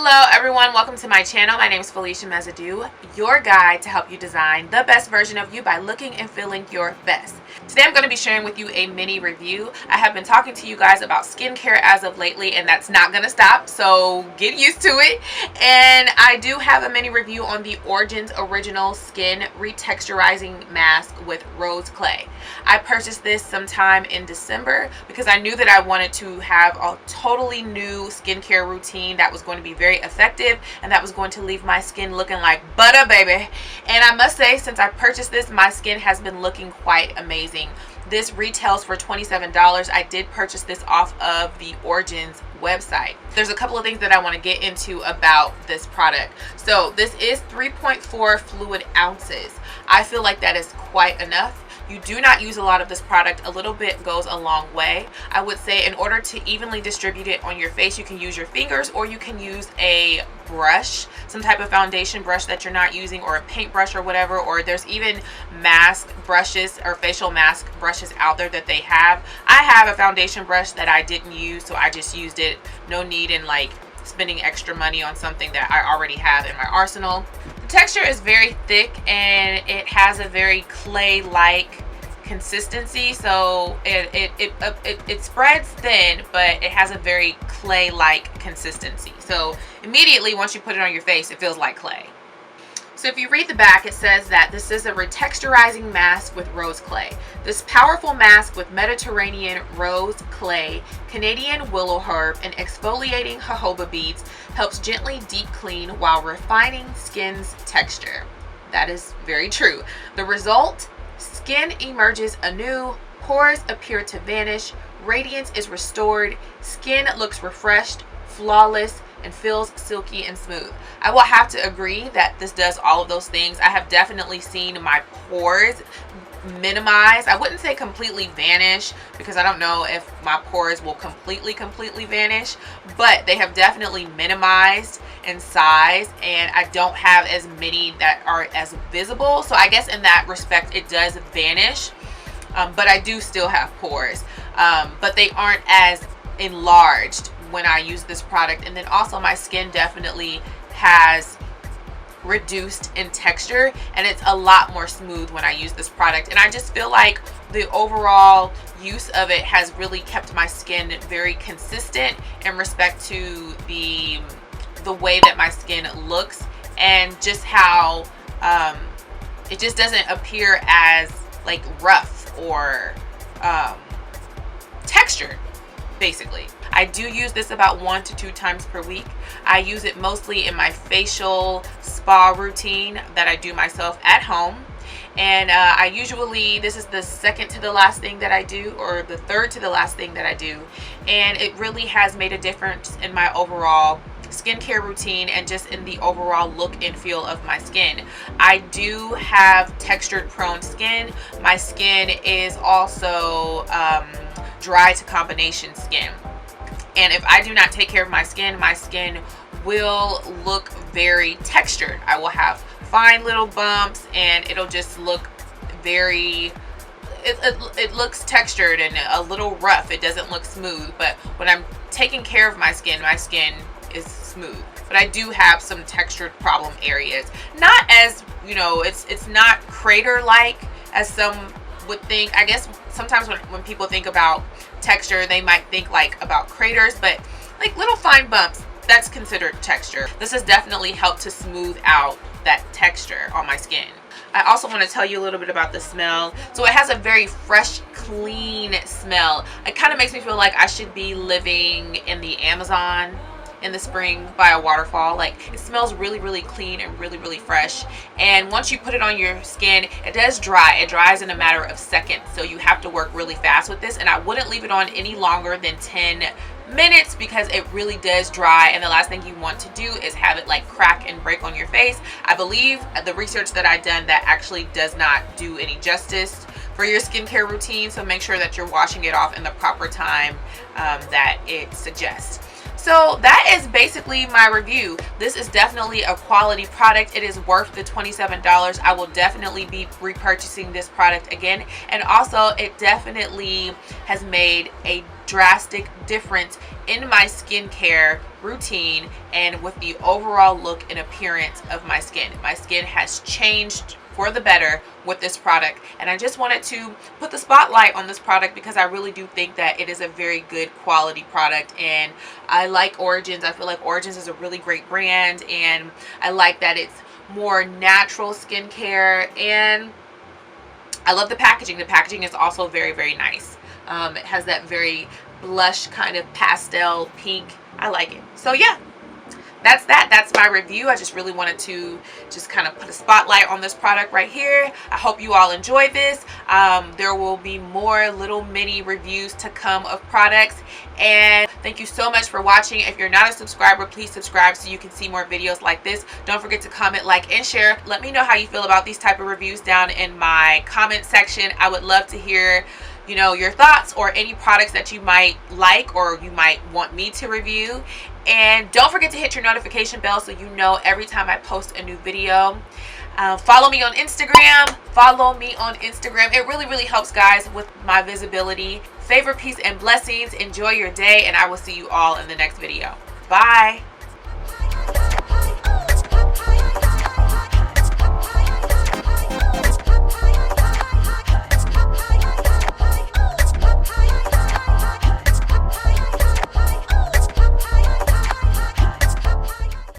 Hello everyone, welcome to my channel. My name is Felicia Mesadieu, your guide to help you design the best version of you by looking and feeling your best. Today I'm going to be sharing with you a mini review. I have been talking to you guys about skincare as of lately, and that's not going to stop, so get used to it. And I do have a mini review on the Origins Original Skin Retexturizing Mask with Rose Clay. I purchased this sometime in December because I knew that I wanted to have a totally new skincare routine that was going to be very effective and that was going to leave my skin looking like butter, baby. And I must say, since I purchased this, my skin has been looking quite amazing. This retails for $27. I did purchase this off of the Origins website. There's a couple of things that I want to get into about this product. So this is 3.4 fluid ounces. I feel like that is quite enough. You do not use a lot of this product. A little bit goes a long way. I would say in order to evenly distribute it on your face, you can use your fingers or you can use a brush, some type of foundation brush that you're not using, or a paintbrush or whatever, or there's even mask brushes or facial mask brushes out there that they have. I have a foundation brush that I didn't use, so I just used it. No need in like spending extra money on something that I already have in my arsenal. The texture is very thick and it has a very clay-like consistency, so it spreads thin, but it has a very clay-like consistency. So immediately once you put it on your face, it feels like clay. So if you read the back, it says that this is a retexturizing mask with rose clay. This powerful mask with Mediterranean rose clay, Canadian willow herb, and exfoliating jojoba beads helps gently deep clean while refining skin's texture. That is very true. The result? Skin emerges anew, pores appear to vanish, radiance is restored, skin looks refreshed, flawless, and feels silky and smooth. I will have to agree that this does all of those things. I have definitely seen my pores minimize. I wouldn't say completely vanish because I don't know if my pores will completely vanish, but they have definitely minimized in size, and I don't have as many that are as visible. So I guess in that respect it does vanish, but I do still have pores, but they aren't as enlarged when I use this product. And then also my skin definitely has reduced in texture and it's a lot more smooth when I use this product, and I just feel like the overall use of it has really kept my skin very consistent in respect to the way that my skin looks, and just how it just doesn't appear as like rough or textured, basically. I do use this about 1 to 2 times per week. I use it mostly in my facial spa routine that I do myself at home. And I usually, this is the second to the last thing that I do, or the third to the last thing that I do. And it really has made a difference in my overall skincare routine and just in the overall look and feel of my skin. I do have textured prone skin. My skin is also dry to combination skin. And if I do not take care of my skin will look very textured. I will have fine little bumps and it'll just look very, it looks textured and a little rough. It doesn't look smooth. But when I'm taking care of my skin is smooth. But I do have some textured problem areas. Not as, you know, it's not crater-like as some would think. I guess sometimes when people think about texture, they might think like about craters, but like little fine bumps, that's considered texture. This has definitely helped to smooth out that texture on my skin. I also want to tell you a little bit about the smell. So it has a very fresh, clean smell. It kind of makes me feel like I should be living in the Amazon in the spring by a waterfall. Like, it smells really clean and really fresh. And once you put it on your skin, it does dry. It dries in a matter of seconds, so you have to work really fast with this, and I wouldn't leave it on any longer than 10 minutes because it really does dry, and the last thing you want to do is have it like crack and break on your face. I believe the research that I've done, that actually does not do any justice for your skincare routine, so make sure that you're washing it off in the proper time that it suggests. So that is basically my review. This is definitely a quality product. It is worth the $27. I will definitely be repurchasing this product again. And also, it definitely has made a drastic difference in my skincare routine and with the overall look and appearance of my skin. My skin has changed for the better with this product, and I just wanted to put the spotlight on this product because I really do think that it is a very good quality product, and I like Origins. I feel like Origins is a really great brand, and I like that it's more natural skincare, and I love the packaging. The packaging is also very, very nice. It has that very blush kind of pastel pink. I like it. So yeah, that's my review. I just really wanted to just kind of put a spotlight on this product right here. I hope you all enjoyed this. There will be more little mini reviews to come of products, and thank you so much for watching. If you're not a subscriber, please subscribe so you can see more videos like this. Don't forget to comment, like, and share. Let me know how you feel about these type of reviews down in my comment section. I would love to hear, you know, your thoughts or any products that you might like or you might want me to review. And don't forget to hit your notification bell so you know every time I post a new video. Follow me on Instagram. It really, really helps, guys, with my visibility. Favor, peace, and blessings. Enjoy your day, and I will see you all in the next video. Bye.